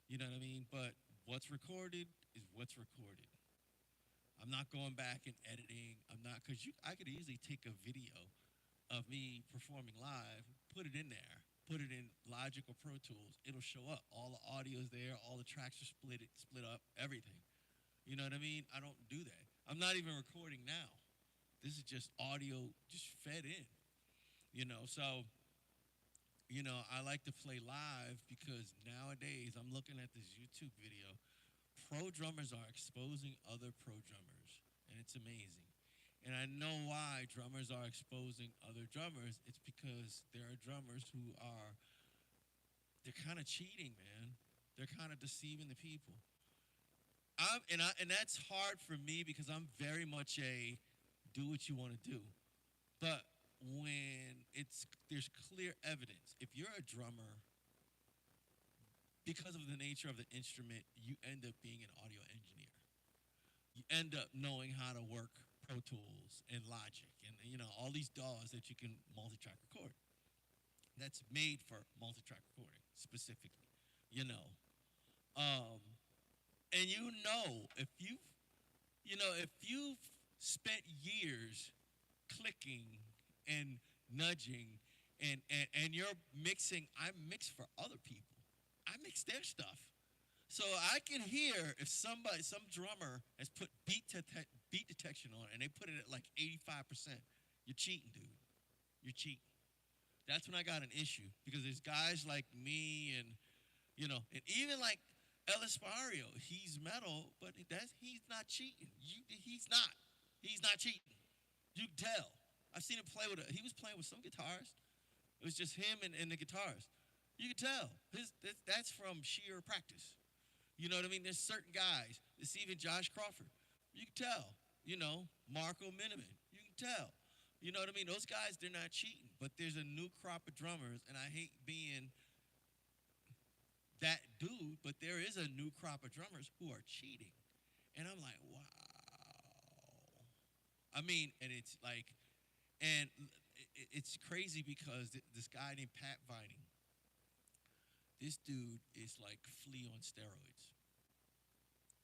You know what I mean? But what's recorded is what's recorded. I'm not going back and editing. I'm not because I could easily take a video of me performing live, put it in there, put it in Logic or Pro Tools. It'll show up. All the audio's there. All the tracks are split up. Everything. You know what I mean? I don't do that. I'm not even recording now. This is just audio, just fed in. So I like to play live because nowadays I'm looking at this YouTube video. Pro drummers are exposing other pro drummers, and it's amazing. And I know why drummers are exposing other drummers. It's because there are drummers who they're kind of cheating, man. They're kind of deceiving the people. And that's hard for me because I'm very much a do what you want to do. But when there's clear evidence, if you're a drummer, because of the nature of the instrument, you end up being an audio engineer. You end up knowing how to work Pro Tools and Logic and all these DAWs that you can multi-track record. That's made for multi-track recording specifically. You know, um, and if you've spent years clicking and nudging and you're mixing, I mix for other people. I mix their stuff. So I can hear if some drummer has put beat detection on and they put it at like 85%. You're cheating, dude. You're cheating. That's when I got an issue because there's guys like me and even like Ellis Barrio. He's metal, but he's not cheating. He's not. He's not cheating. You can tell. I've seen him play he was playing with some guitars. It was just him and the guitars. You can tell. That's from sheer practice. You know what I mean? There's certain guys. It's even Josh Crawford. You can tell. Marco Miniman. You can tell. You know what I mean? Those guys, they're not cheating. But there's a new crop of drummers, and I hate being that dude, but there is a new crop of drummers who are cheating. And I'm like, wow. I mean, and it's like, and it's crazy because this guy named Pat Vining, this dude is like Flea on steroids.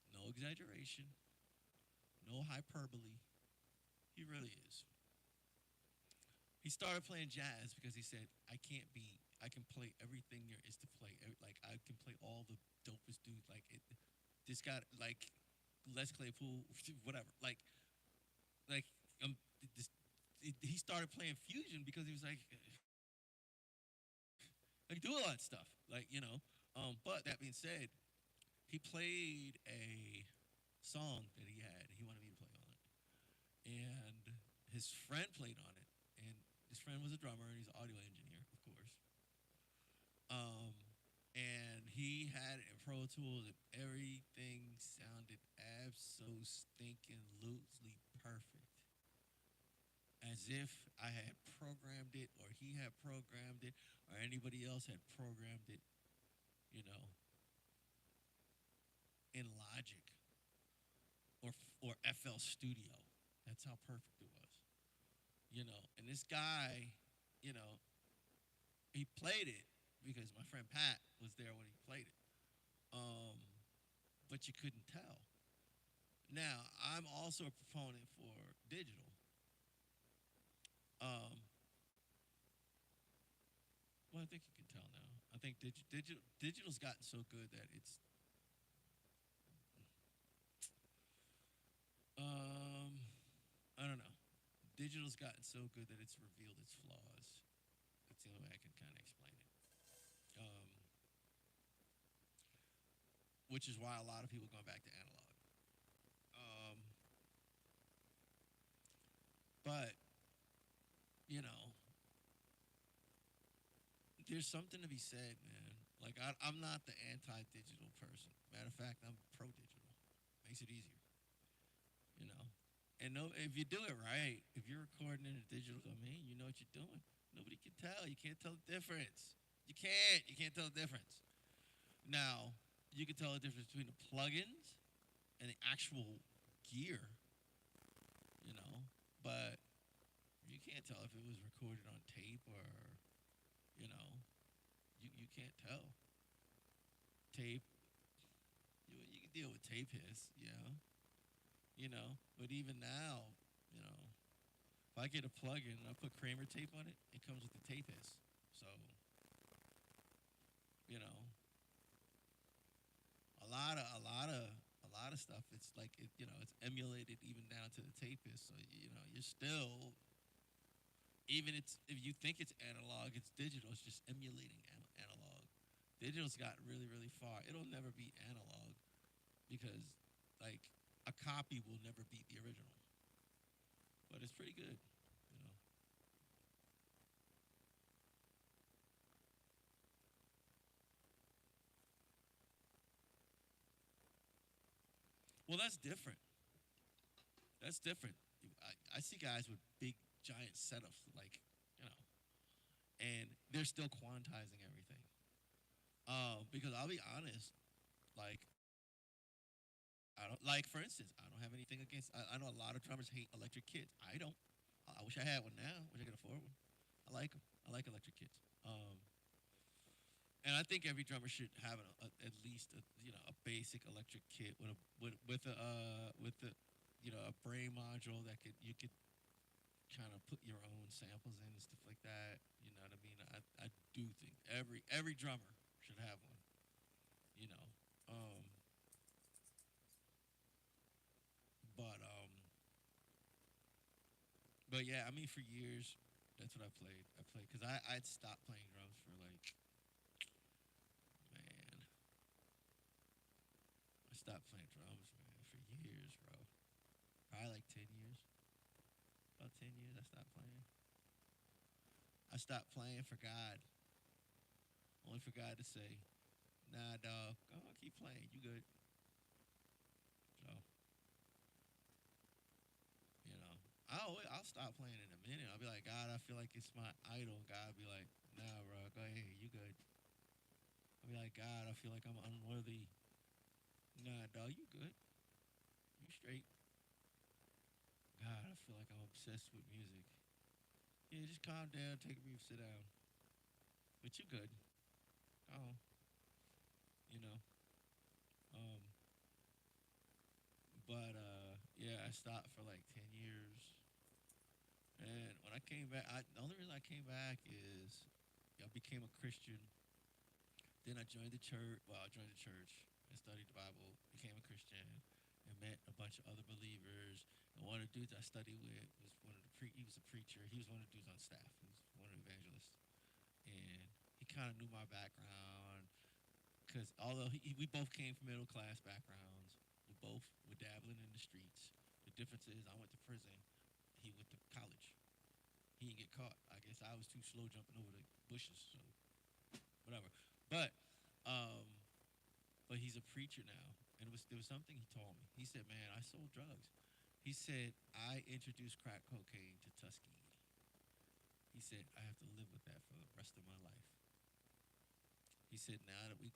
No exaggeration, no hyperbole. He really is. He started playing jazz because he said, I can play everything there is to play. Like, I can play all the dopest dudes. Like, this guy, like, Les Claypool, whatever. Like, um, this, he started playing fusion because he was like do a lot of stuff. But that being said, he played a song that he had. He wanted me to play on it, and his friend played on it, and his friend was a drummer and he's an audio engineer, of course. Um, and he had it in Pro Tools, and everything sounded absolutely stinking loosely perfect, as if I had programmed it, or he had programmed it, or anybody else had programmed it, you know, in Logic or FL Studio. That's how perfect it was, you know. And this guy, you know, he played it because my friend Pat was there when he played it. Um, but you couldn't tell. Now, I'm also a proponent for digital. Um, well, I think you can tell now. I think digital's gotten so good that it's um, I don't know. Digital's gotten so good that it's revealed its flaws. That's the only way I can kind of explain it. Which is why a lot of people going back to analog. Um, but you know, there's something to be said, man. Like I'm not the anti-digital person. Matter of fact, I'm pro-digital. Makes it easier, you know. And no, if you do it right, if you're recording in a digital domain, you know what you're doing. Nobody can tell. You can't tell the difference. You can't. You can't tell the difference. Now, you can tell the difference between the plugins and the actual gear, you know. But you can't tell if it was recorded on tape or, you know, you can't tell. Tape, you can deal with tape hiss, you know. But even now, you know, if I get a plug-in and I put Kramer tape on it, it comes with the tape hiss. So, you know, a lot of stuff. It's like you know, it's emulated even down to the tape hiss. So you know, you're still even it's if you think it's analog, it's digital. It's just emulating analog. Digital's got really far. It'll never be analog because like a copy will never beat the original. But it's pretty good, you know. Well, that's different. That's different. I see guys with big giant setups, like you know, and they're still quantizing everything. Because I'll be honest, like I don't like, for instance, I don't have anything against. I know a lot of drummers hate electric kits. I don't. I wish I had one now. Wish I could afford one. I like them. I like electric kits. And I think every drummer should have at least a basic electric kit with a a brain module that you could kind of put your own samples in and stuff like that. You know what I mean? I do think every drummer should have one. You know, um, but yeah, I mean for years that's what I played. I played because I'd stopped playing drums for like man, I stopped playing drums man for years, bro. Probably like 10 years. About 10 years I stopped playing. I stopped playing for God. Only for God to say, nah, dog, go on, keep playing. You good. So, I'll stop playing in a minute. I'll be like, God, I feel like it's my idol. And God will be like, nah, bro, go ahead. You good. I'll be like, God, I feel like I'm unworthy. Nah, dog, you good. You straight. God, I feel like I'm obsessed with music. Yeah, just calm down, take a breath, sit down. But you good. Oh, you know. Um, but yeah, I stopped for like 10 years. And when I came back, the only reason I came back is I became a Christian. Then I joined the church. Well, I joined the church and studied the Bible, became a Christian, and met a bunch of other believers. And one of the dudes I studied with was he was a preacher. He was one of the dudes on staff. He was one of the evangelists. And he kind of knew my background. Because although we both came from middle class backgrounds, we both were dabbling in the streets. The difference is I went to prison. He went to college. He didn't get caught. I guess I was too slow jumping over the bushes. So whatever. But um, but he's a preacher now. And there was something he told me. He said, "Man, I sold drugs." He said, "I introduced crack cocaine to Tuskegee." He said, "I have to live with that for the rest of my life." He said, "Now that when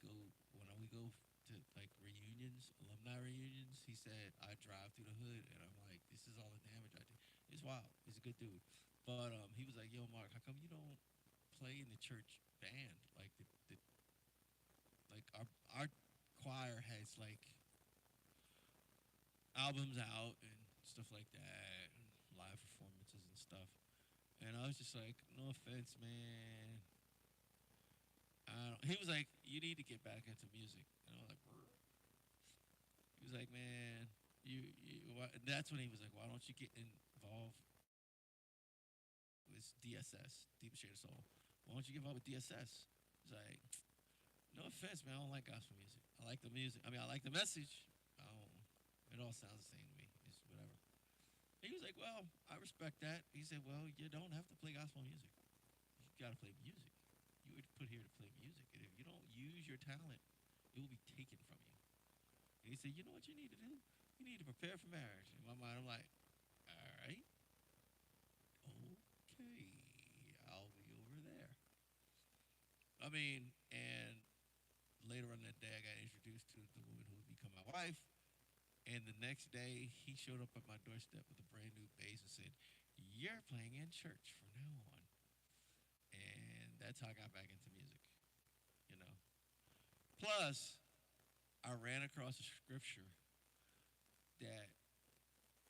we go to like reunions, alumni reunions," he said, "I drive through the hood and I'm like, this is all the damage I did." It's wild. He's a good dude. But he was like, "Yo, Mark, how come you don't play in the church band? Like like our choir has like albums out and stuff like that, and live performances and stuff." And I was just like, "No offense, man." He was like, "You need to get back into music." And I was like, "Brr." He was like, "Man, that's when he was like, why don't you get involved with DSS, Deep Shade of Soul? Why don't you get involved with DSS?" He's like, "No offense, man, I don't like gospel music. I like the music. I mean, I like the message. I don't, it all sounds the same to me. It's whatever." He was like, "Well, I respect that." He said, "Well, you don't have to play gospel music. You got to play music. You were put here to play music. And if you don't use your talent, it will be taken from you." And he said, "You know what you need to do? You need to prepare for marriage." In my mind, I'm like, "All right, okay, I'll be over there." I mean, and later on that day, I got introduced to the woman who would become my wife. And the next day, he showed up at my doorstep with a brand new bass and said, "You're playing in church from now on." And that's how I got back into music, you know. Plus, I ran across a scripture that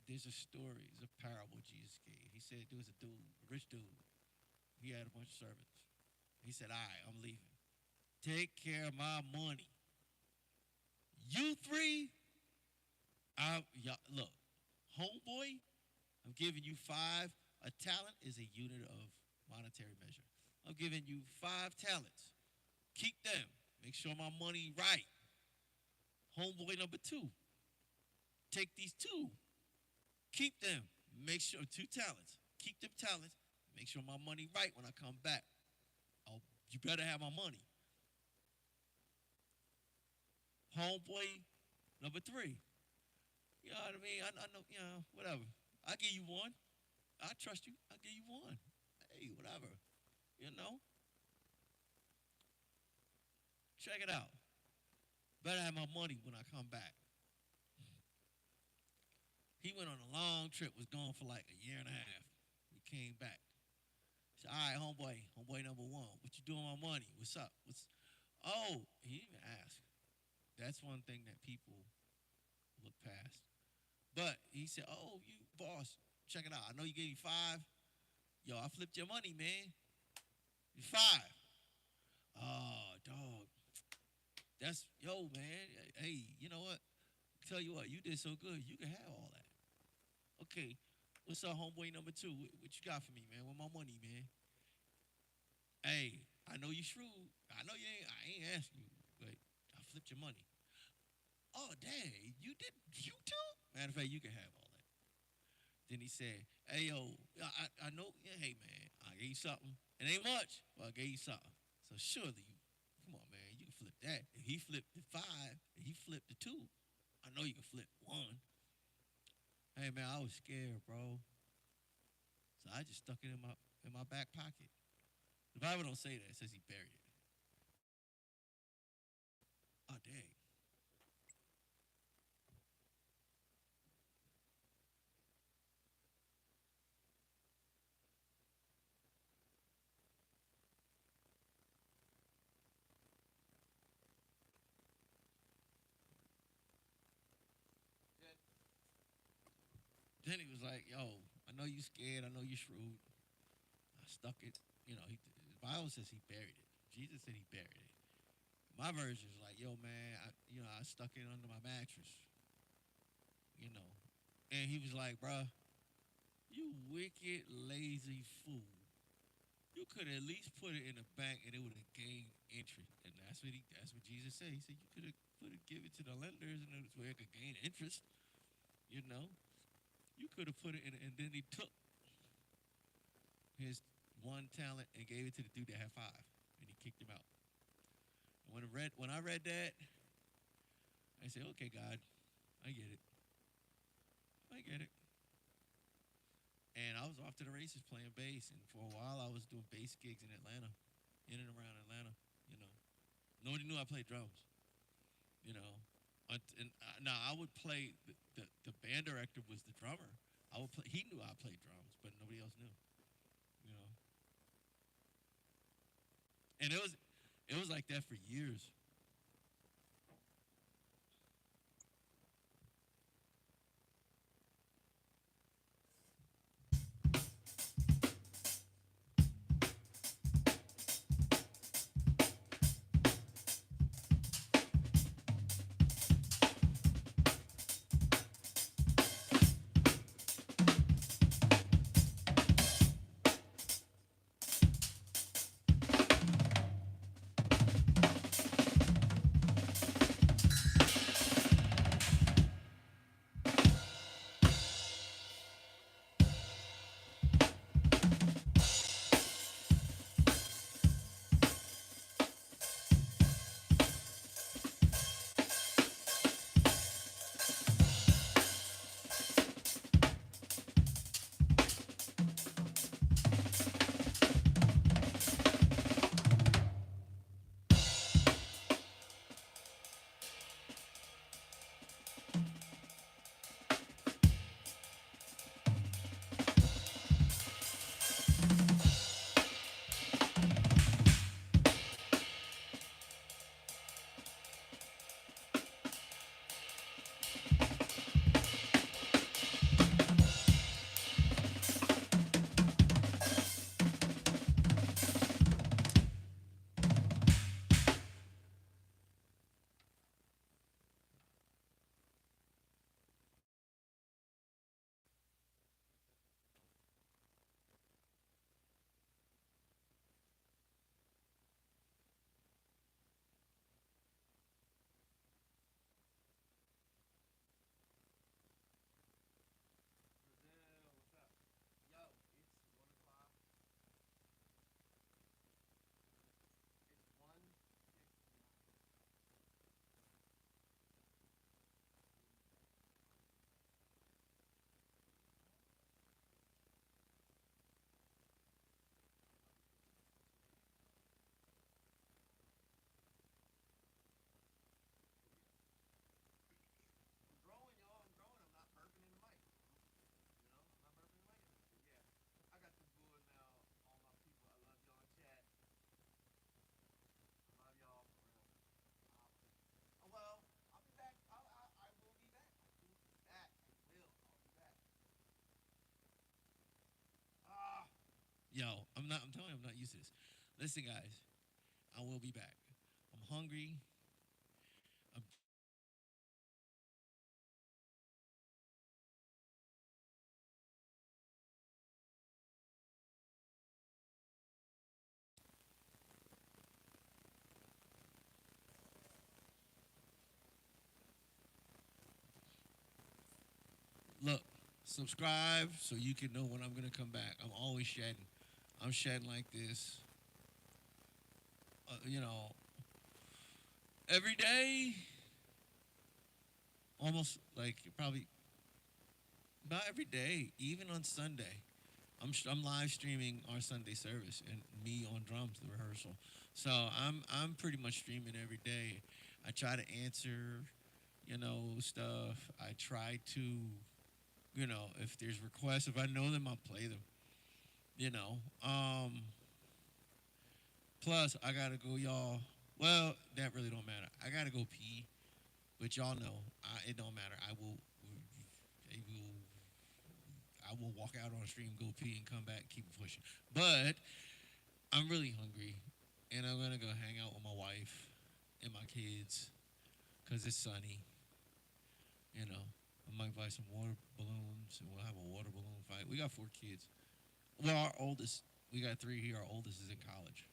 there's a story, it's a parable Jesus gave. He said there was a dude, a rich dude. He had a bunch of servants. He said, "All right, I'm leaving. Take care of my money. You three, y'all, look, homeboy, I'm giving you five. A talent is a unit of monetary measure. I'm giving you 5 talents. Keep them. Make sure my money right. Homeboy number two, take these two. Keep them. Make sure 2 talents. Keep them talents. Make sure my money right when I come back. You better have my money." Homeboy number three. You know what I mean? I know, whatever. I give you one. I trust you. I give you one. Hey, whatever. You know? Check it out. Better have my money when I come back. He went on a long trip, was gone for like a year and a half. He came back. He said, "All right, homeboy number one. What you doing with my money? What's up? Oh, he didn't even ask. That's one thing that people look past. But he said, "Oh, you boss, check it out. I know you gave me five. Yo, I flipped your money, man. You five. Oh, dog. That's yo, man. Hey, you know what? Tell you what, you did so good. You can have all that. Okay, what's up, homeboy number two? What you got for me, man? With my money, man? Hey, I know you shrewd. I know you ain't. I ain't asking you, but I flipped your money. Oh, dang, you did. You too? Matter of fact, you can have all that." Then he said, "Hey, yo, I know. Yeah, hey, man, I gave you something. It ain't much, but I gave you something. So surely you, come on, man, you can flip that. If he flipped the five, and he flipped the two, I know you can flip one." Hey, man, I was scared, bro. So I just stuck it in my back pocket. The Bible don't say that. It says he buried it. Oh, dang. Then he was like, "Yo, I know you scared. I know you shrewd. I stuck it. The Bible says he buried it. Jesus said he buried it. My version is like, yo, man, I stuck it under my mattress, you know." And he was like, "Bruh, you wicked, lazy fool. You could at least put it in a bank and it would have gained interest. And that's what Jesus said. He said you could have put it give it to the lenders and it's where it could gain interest. You know, you could have put it in, and then he took his one talent and gave it to the dude that had five, and he kicked him out. And when I read that, I said, okay, God, I get it. I get it. And I was off to the races playing bass, and for a while I was doing bass gigs in Atlanta, in and around Atlanta. You know, nobody knew I played drums. You know, now I would play. The band director was the drummer. I would play. He knew I played drums, but nobody else knew. You know, and it was like that for years. Brazil, what's up? Yo, it's 1 o'clock. It's 1:59. I'm growing, y'all. I'm growing. I'm not burping in the mic. You know, I'm not burping in the mic. But yeah, I got the good now. All my people, I love y'all in chat. I love y'all for real. Well, I'll be back. I will be back. I will be back. I will. I'll be back. Ah. Yo, I'm not. I'm telling you, I'm not used to this. Listen, guys, I will be back. I'm hungry. I'm look. Subscribe so you can know when I'm gonna come back. I'm always shedding. I'm shedding like this. You know, every day, almost like probably not every day, even on Sunday. I'm live streaming our Sunday service and me on drums, the rehearsal. So I'm pretty much streaming every day. I try to answer, stuff. I try to, if there's requests, if I know them, I'll play them. You know. Plus, I gotta go, y'all. Well, that really don't matter. I gotta go pee, but y'all know, it don't matter. I will walk out on stream, go pee, and come back, keep it pushing. But I'm really hungry, and I'm gonna go hang out with my wife and my kids, cause it's sunny. You know, I might buy some water balloons, and we'll have a water balloon fight. We got 4 kids. Well, our oldest we got three here. Our oldest is in college.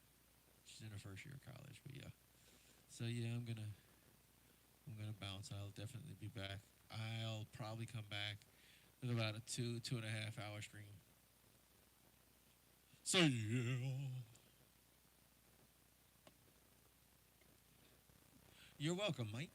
She's in her first year of college, but yeah. So yeah, I'm gonna bounce. I'll definitely be back. I'll probably come back with about a 2.5 hour stream. So yeah. You're welcome, Mike.